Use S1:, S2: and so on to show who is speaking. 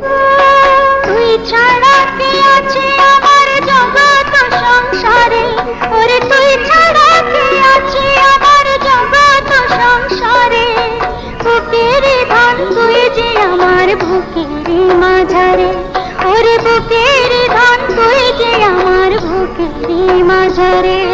S1: তুই ছাড়া কে আছে আমার জগৎ সংসারে, ওরে তুই ছাড়া কে আছে আমার জগৎ সংসারে। বুকের ধন তুই যে আমার বুকের মাঝারে, ওরে বুকের ধন তুই যে আমার বুকের মাঝারে।